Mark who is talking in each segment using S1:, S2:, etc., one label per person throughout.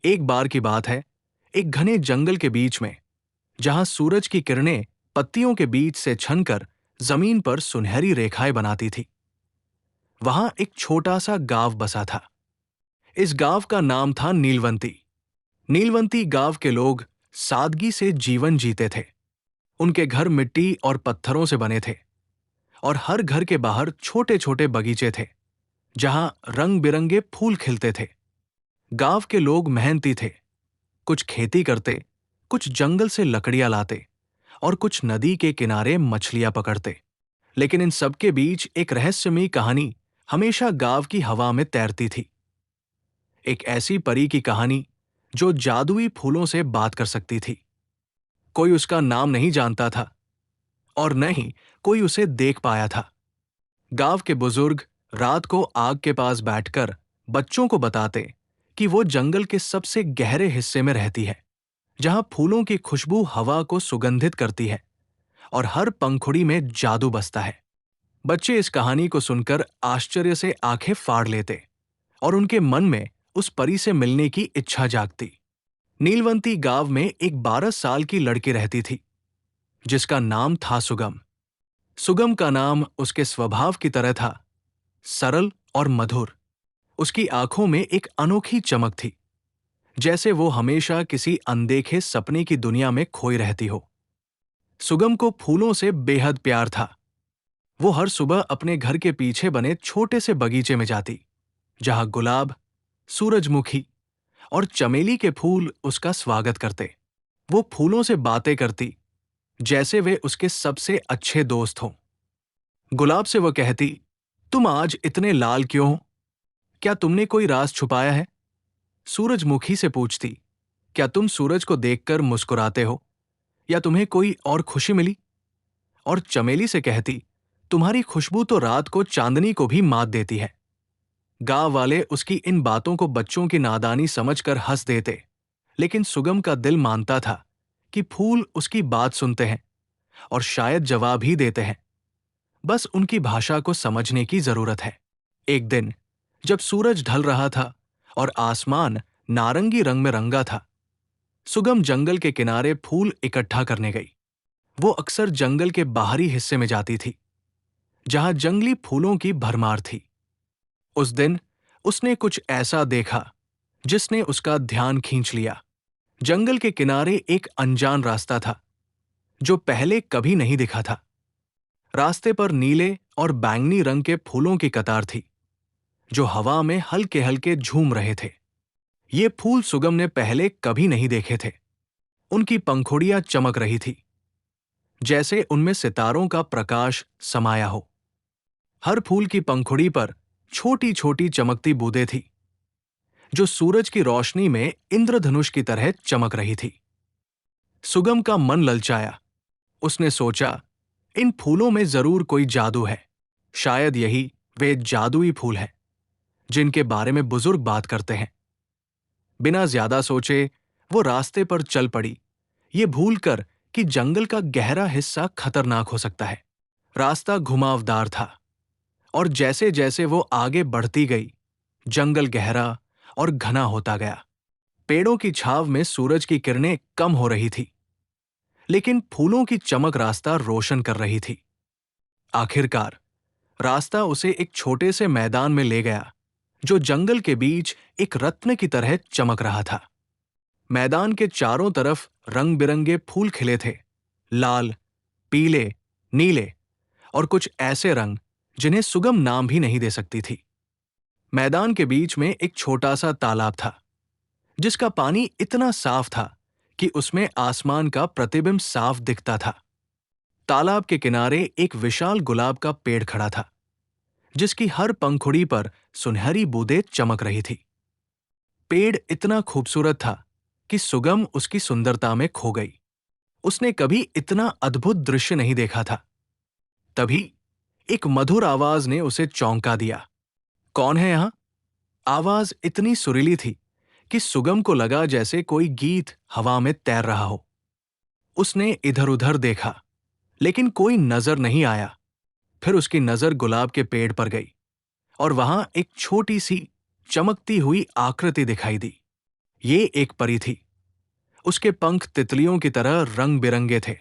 S1: एक बार की बात है, एक घने जंगल के बीच में, जहां सूरज की किरणें पत्तियों के बीच से छनकर जमीन पर सुनहरी रेखाएं बनाती थी, वहां एक छोटा सा गांव बसा था। इस गांव का नाम था नीलवंती। नीलवंती गांव के लोग सादगी से जीवन जीते थे। उनके घर मिट्टी और पत्थरों से बने थे और हर घर के बाहर छोटे छोटे बगीचे थे जहां रंग बिरंगे फूल खिलते थे। गांव के लोग मेहनती थे, कुछ खेती करते, कुछ जंगल से लकड़ियां लाते और कुछ नदी के किनारे मछलियां पकड़ते। लेकिन इन सबके बीच एक रहस्यमयी कहानी हमेशा गांव की हवा में तैरती थी। एक ऐसी परी की कहानी जो जादुई फूलों से बात कर सकती थी। कोई उसका नाम नहीं जानता था और न ही कोई उसे देख पाया था। गांव के बुजुर्ग रात को आग के पास बैठकर बच्चों को बताते कि वो जंगल के सबसे गहरे हिस्से में रहती है, जहां फूलों की खुशबू हवा को सुगंधित करती है और हर पंखुड़ी में जादू बसता है। बच्चे इस कहानी को सुनकर आश्चर्य से आंखें फाड़ लेते और उनके मन में उस परी से मिलने की इच्छा जागती। नीलवंती गांव में एक 12 साल की लड़की रहती थी, जिसका नाम था सुगम। सुगम का नाम उसके स्वभाव की तरह था, सरल और मधुर। उसकी आंखों में एक अनोखी चमक थी, जैसे वो हमेशा किसी अनदेखे सपने की दुनिया में खोई रहती हो। सुगम को फूलों से बेहद प्यार था। वो हर सुबह अपने घर के पीछे बने छोटे से बगीचे में जाती, जहां गुलाब, सूरजमुखी और चमेली के फूल उसका स्वागत करते। वो फूलों से बातें करती, जैसे वे उसके सबसे अच्छे दोस्त हों। गुलाब से वो कहती, तुम आज इतने लाल क्यों हो? क्या तुमने कोई राज छुपाया है? सूरजमुखी से पूछती, क्या तुम सूरज को देखकर मुस्कुराते हो या तुम्हें कोई और खुशी मिली? और चमेली से कहती, तुम्हारी खुशबू तो रात को चांदनी को भी मात देती है। गांव वाले उसकी इन बातों को बच्चों की नादानी समझकर हंस देते, लेकिन सुगम का दिल मानता था कि फूल उसकी बात सुनते हैं और शायद जवाब ही देते हैं। बस उनकी भाषा को समझने की जरूरत है। एक दिन जब सूरज ढल रहा था और आसमान नारंगी रंग में रंगा था, सुगम जंगल के किनारे फूल इकट्ठा करने गई। वो अक्सर जंगल के बाहरी हिस्से में जाती थी, जहां जंगली फूलों की भरमार थी। उस दिन उसने कुछ ऐसा देखा जिसने उसका ध्यान खींच लिया। जंगल के किनारे एक अनजान रास्ता था, जो पहले कभी नहीं दिखा था। रास्ते पर नीले और बैंगनी रंग के फूलों की कतार थी, जो हवा में हल्के हल्के झूम रहे थे। ये फूल सुगम ने पहले कभी नहीं देखे थे। उनकी पंखुड़ियां चमक रही थी, जैसे उनमें सितारों का प्रकाश समाया हो। हर फूल की पंखुड़ी पर छोटी छोटी चमकती बूंदें थी, जो सूरज की रोशनी में इंद्रधनुष की तरह चमक रही थी। सुगम का मन ललचाया। उसने सोचा, इन फूलों में जरूर कोई जादू है। शायद यही वे जादुई फूल हैं जिनके बारे में बुजुर्ग बात करते हैं। बिना ज्यादा सोचे वो रास्ते पर चल पड़ी, ये भूलकर कि जंगल का गहरा हिस्सा खतरनाक हो सकता है। रास्ता घुमावदार था और जैसे जैसे वो आगे बढ़ती गई, जंगल गहरा और घना होता गया। पेड़ों की छाव में सूरज की किरणें कम हो रही थी, लेकिन फूलों की चमक रास्ता रोशन कर रही थी। आखिरकार रास्ता उसे एक छोटे से मैदान में ले गया, जो जंगल के बीच एक रत्न की तरह चमक रहा था। मैदान के चारों तरफ रंग बिरंगे फूल खिले थे, लाल, पीले, नीले और कुछ ऐसे रंग जिन्हें सुगम नाम भी नहीं दे सकती थी। मैदान के बीच में एक छोटा सा तालाब था, जिसका पानी इतना साफ था कि उसमें आसमान का प्रतिबिंब साफ दिखता था। तालाब के किनारे एक विशाल गुलाब का पेड़ खड़ा था, जिसकी हर पंखुड़ी पर सुनहरी बूंदें चमक रही थी। पेड़ इतना खूबसूरत था कि सुगम उसकी सुंदरता में खो गई। उसने कभी इतना अद्भुत दृश्य नहीं देखा था। तभी एक मधुर आवाज ने उसे चौंका दिया। कौन है यहां? आवाज इतनी सुरीली थी कि सुगम को लगा जैसे कोई गीत हवा में तैर रहा हो। उसने इधर उधर देखा, लेकिन कोई नजर नहीं आया। फिर उसकी नजर गुलाब के पेड़ पर गई और वहां एक छोटी सी चमकती हुई आकृति दिखाई दी। ये एक परी थी। उसके पंख तितलियों की तरह रंग बिरंगे थे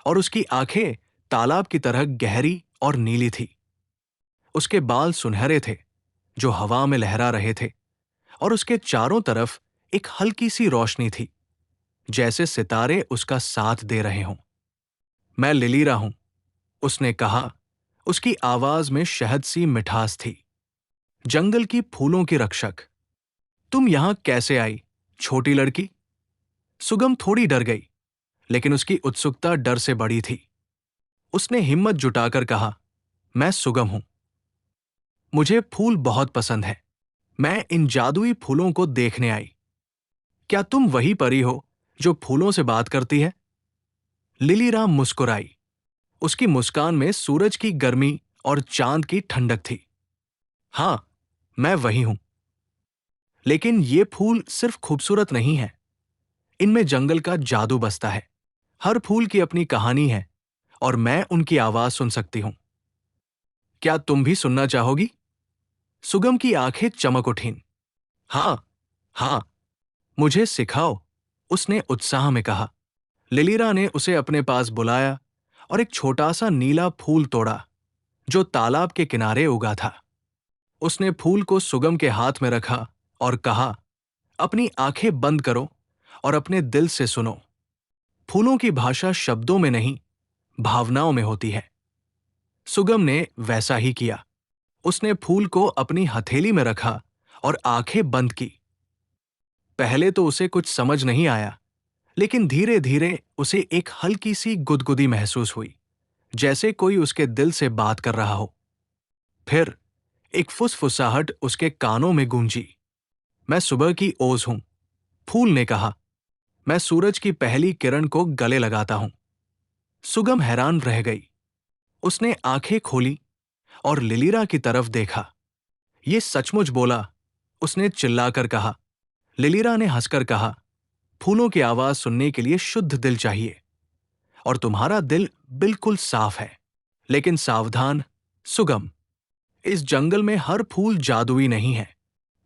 S1: और उसकी आंखें तालाब की तरह गहरी और नीली थी। उसके बाल सुनहरे थे जो हवा में लहरा रहे थे और उसके चारों तरफ एक हल्की सी रोशनी थी, जैसे सितारे उसका साथ दे रहे हों। मैं लिलीरा हूं, उसने कहा। उसकी आवाज में शहद सी मिठास थी। जंगल की फूलों की रक्षक, तुम यहां कैसे आई, छोटी लड़की? सुगम थोड़ी डर गई, लेकिन उसकी उत्सुकता डर से बड़ी थी। उसने हिम्मत जुटाकर कहा, मैं सुगम हूं। मुझे फूल बहुत पसंद है। मैं इन जादुई फूलों को देखने आई। क्या तुम वही परी हो जो फूलों से बात करती है? लिलीराम मुस्कुराई। उसकी मुस्कान में सूरज की गर्मी और चांद की ठंडक थी। हां, मैं वही हूं। लेकिन ये फूल सिर्फ खूबसूरत नहीं है, इनमें जंगल का जादू बसता है। हर फूल की अपनी कहानी है और मैं उनकी आवाज सुन सकती हूं। क्या तुम भी सुनना चाहोगी? सुगम की आंखें चमक उठीं। हां, हां, मुझे सिखाओ, उसने उत्साह में कहा। लिलीरा ने उसे अपने पास बुलाया और एक छोटा सा नीला फूल तोड़ा जो तालाब के किनारे उगा था। उसने फूल को सुगम के हाथ में रखा और कहा, अपनी आंखें बंद करो और अपने दिल से सुनो। फूलों की भाषा शब्दों में नहीं, भावनाओं में होती है। सुगम ने वैसा ही किया। उसने फूल को अपनी हथेली में रखा और आंखें बंद की। पहले तो उसे कुछ समझ नहीं आया, लेकिन धीरे धीरे उसे एक हल्की सी गुदगुदी महसूस हुई, जैसे कोई उसके दिल से बात कर रहा हो। फिर एक फुसफुसाहट उसके कानों में गूंजी। मैं सुबह की ओस हूं, फूल ने कहा। मैं सूरज की पहली किरण को गले लगाता हूं। सुगम हैरान रह गई। उसने आंखें खोली और लिलीरा की तरफ देखा। ये सचमुच बोला, उसने चिल्लाकर कहा। लिलीरा ने हंसकर कहा, फूलों की आवाज सुनने के लिए शुद्ध दिल चाहिए और तुम्हारा दिल बिल्कुल साफ है। लेकिन सावधान, सुगम, इस जंगल में हर फूल जादुई नहीं है।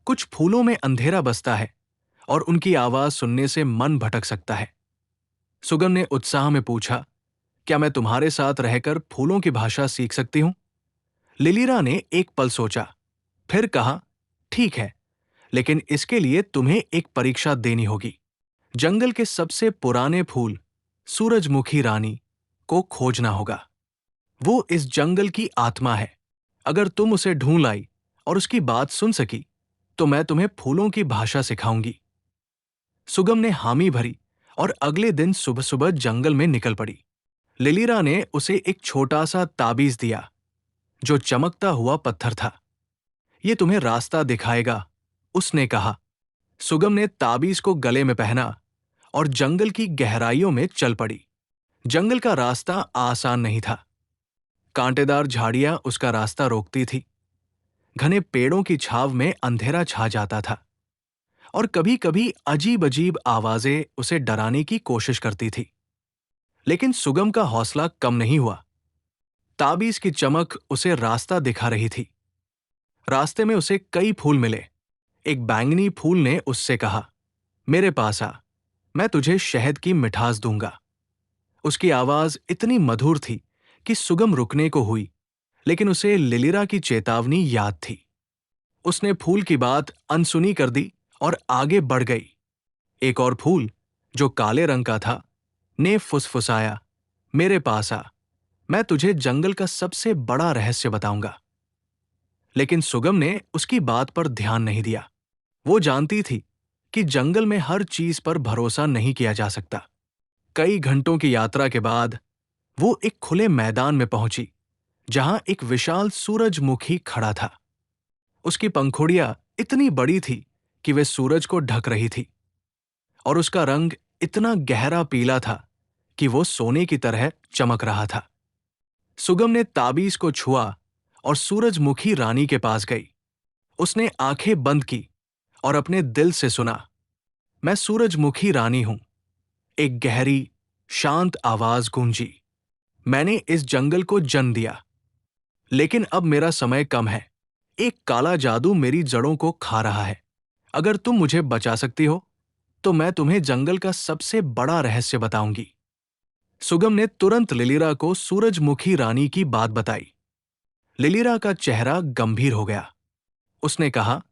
S1: कुछ फूलों में अंधेरा बसता है और उनकी आवाज सुनने से मन भटक सकता है। सुगम ने उत्साह में पूछा, क्या मैं तुम्हारे साथ रहकर फूलों की भाषा सीख सकती हूं? लिलीरा ने एक पल सोचा, फिर कहा, ठीक है, लेकिन इसके लिए तुम्हें एक परीक्षा देनी होगी। जंगल के सबसे पुराने फूल सूरजमुखी रानी को खोजना होगा। वो इस जंगल की आत्मा है। अगर तुम उसे ढूंढ लाई और उसकी बात सुन सकी, तो मैं तुम्हें फूलों की भाषा सिखाऊंगी। सुगम ने हामी भरी और अगले दिन सुबह सुबह जंगल में निकल पड़ी। लिलीरा ने उसे एक छोटा सा ताबीज दिया जो चमकता हुआ पत्थर था। ये तुम्हें रास्ता दिखाएगा, उसने कहा। सुगम ने ताबीज को गले में पहना और जंगल की गहराइयों में चल पड़ी। जंगल का रास्ता आसान नहीं था। कांटेदार झाड़ियां उसका रास्ता रोकती थी। घने पेड़ों की छाव में अंधेरा छा जाता था और कभी कभी अजीब अजीब आवाजें उसे डराने की कोशिश करती थी। लेकिन सुगम का हौसला कम नहीं हुआ। ताबीज की चमक उसे रास्ता दिखा रही थी। रास्ते में उसे कई फूल मिले। एक बैंगनी फूल ने उससे कहा, मेरे पास आ, मैं तुझे शहद की मिठास दूंगा। उसकी आवाज इतनी मधुर थी कि सुगम रुकने को हुई, लेकिन उसे लिलीरा की चेतावनी याद थी। उसने फूल की बात अनसुनी कर दी और आगे बढ़ गई। एक और फूल, जो काले रंग का था, ने फुसफुसाया, मेरे पास आ, मैं तुझे जंगल का सबसे बड़ा रहस्य बताऊंगा। लेकिन सुगम ने उसकी बात पर ध्यान नहीं दिया। वो जानती थी कि जंगल में हर चीज पर भरोसा नहीं किया जा सकता। कई घंटों की यात्रा के बाद वो एक खुले मैदान में पहुंची, जहां एक विशाल सूरजमुखी खड़ा था। उसकी पंखुड़ियां इतनी बड़ी थी कि वे सूरज को ढक रही थी और उसका रंग इतना गहरा पीला था कि वो सोने की तरह चमक रहा था। सुगम ने ताबीज को छुआ और सूरजमुखी रानी के पास गई। उसने आंखें बंद की और अपने दिल से सुना, मैं सूरजमुखी रानी हूं। एक गहरी, शांत आवाज गूंजी। मैंने इस जंगल को जन्म दिया, लेकिन अब मेरा समय कम है। एक काला जादू मेरी जड़ों को खा रहा है। अगर तुम मुझे बचा सकती हो, तो मैं तुम्हें जंगल का सबसे बड़ा रहस्य बताऊंगी। सुगम ने तुरंत लिलिरा को सूरजमुखी रानी की बात बताई। लिलिरा का चेहरा गंभीर हो गया। उसने कहा,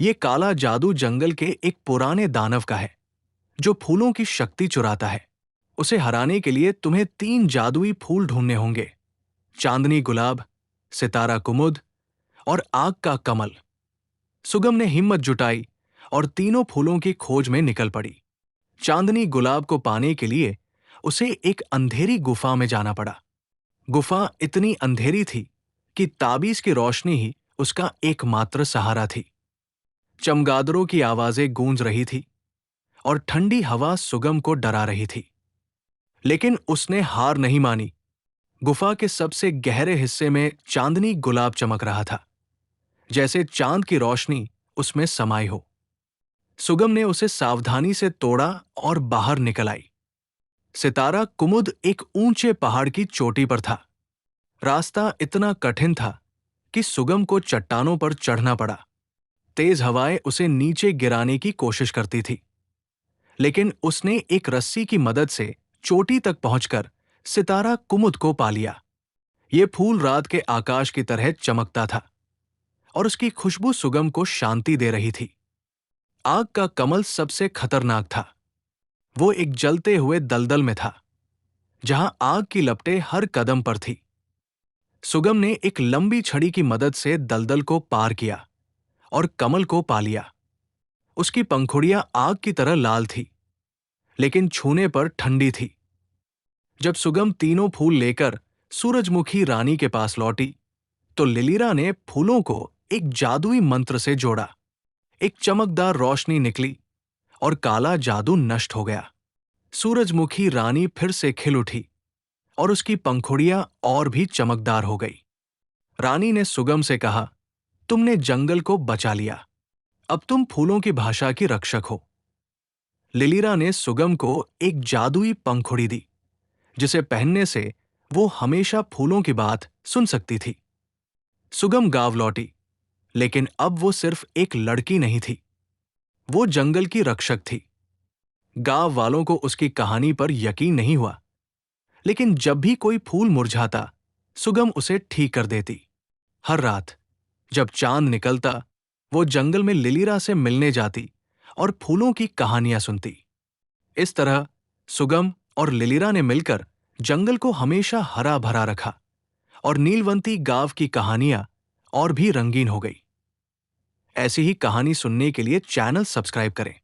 S1: यह काला जादू जंगल के एक पुराने दानव का है, जो फूलों की शक्ति चुराता है। उसे हराने के लिए तुम्हें 3 जादुई फूल ढूंढने होंगे: चांदनी गुलाब, सितारा कुमुद और आग का कमल। सुगम ने हिम्मत जुटाई और तीनों फूलों की खोज में निकल पड़ी। चांदनी गुलाब को पाने के लिए उसे एक अंधेरी गुफा में जाना पड़ा। गुफा इतनी अंधेरी थी कि ताबीज की रोशनी ही उसका एकमात्र सहारा थी। चमगादड़ों की आवाजें गूंज रही थी और ठंडी हवा सुगम को डरा रही थी। लेकिन उसने हार नहीं मानी। गुफा के सबसे गहरे हिस्से में चांदनी गुलाब चमक रहा था, जैसे चांद की रोशनी उसमें समाई हो। सुगम ने उसे सावधानी से तोड़ा और बाहर निकल आई। सितारा कुमुद एक ऊंचे पहाड़ की चोटी पर था। रास्ता इतना कठिन था कि सुगम को चट्टानों पर चढ़ना पड़ा। तेज हवाएं उसे नीचे गिराने की कोशिश करती थी, लेकिन उसने एक रस्सी की मदद से चोटी तक पहुंचकर सितारा कुमुद को पा लिया। ये फूल रात के आकाश की तरह चमकता था और उसकी खुशबू सुगम को शांति दे रही थी। आग का कमल सबसे खतरनाक था। वो एक जलते हुए दलदल में था, जहां आग की लपटें हर कदम पर थी। सुगम ने एक लंबी छड़ी की मदद से दलदल को पार किया और कमल को पा लिया। उसकी पंखुड़ियां आग की तरह लाल थी, लेकिन छूने पर ठंडी थी। जब सुगम तीनों फूल लेकर सूरजमुखी रानी के पास लौटी, तो लिलिरा ने फूलों को एक जादुई मंत्र से जोड़ा। एक चमकदार रोशनी निकली और काला जादू नष्ट हो गया। सूरजमुखी रानी फिर से खिल उठी और उसकी पंखुड़ियां और भी चमकदार हो गई। रानी ने सुगम से कहा, तुमने जंगल को बचा लिया। अब तुम फूलों की भाषा की रक्षक हो। लिलिरा ने सुगम को एक जादुई पंखुड़ी दी, जिसे पहनने से वो हमेशा फूलों की बात सुन सकती थी। सुगम गांव लौटी, लेकिन अब वो सिर्फ एक लड़की नहीं थी, वो जंगल की रक्षक थी। गांव वालों को उसकी कहानी पर यकीन नहीं हुआ, लेकिन जब भी कोई फूल मुरझाता, सुगम उसे ठीक कर देती। हर रात जब चांद निकलता, वो जंगल में लिलिरा से मिलने जाती और फूलों की कहानियां सुनती। इस तरह सुगम और लिलिरा ने मिलकर जंगल को हमेशा हरा भरा रखा और नीलवंती गांव की कहानियां और भी रंगीन हो गई। ऐसी ही कहानी सुनने के लिए चैनल सब्सक्राइब करें।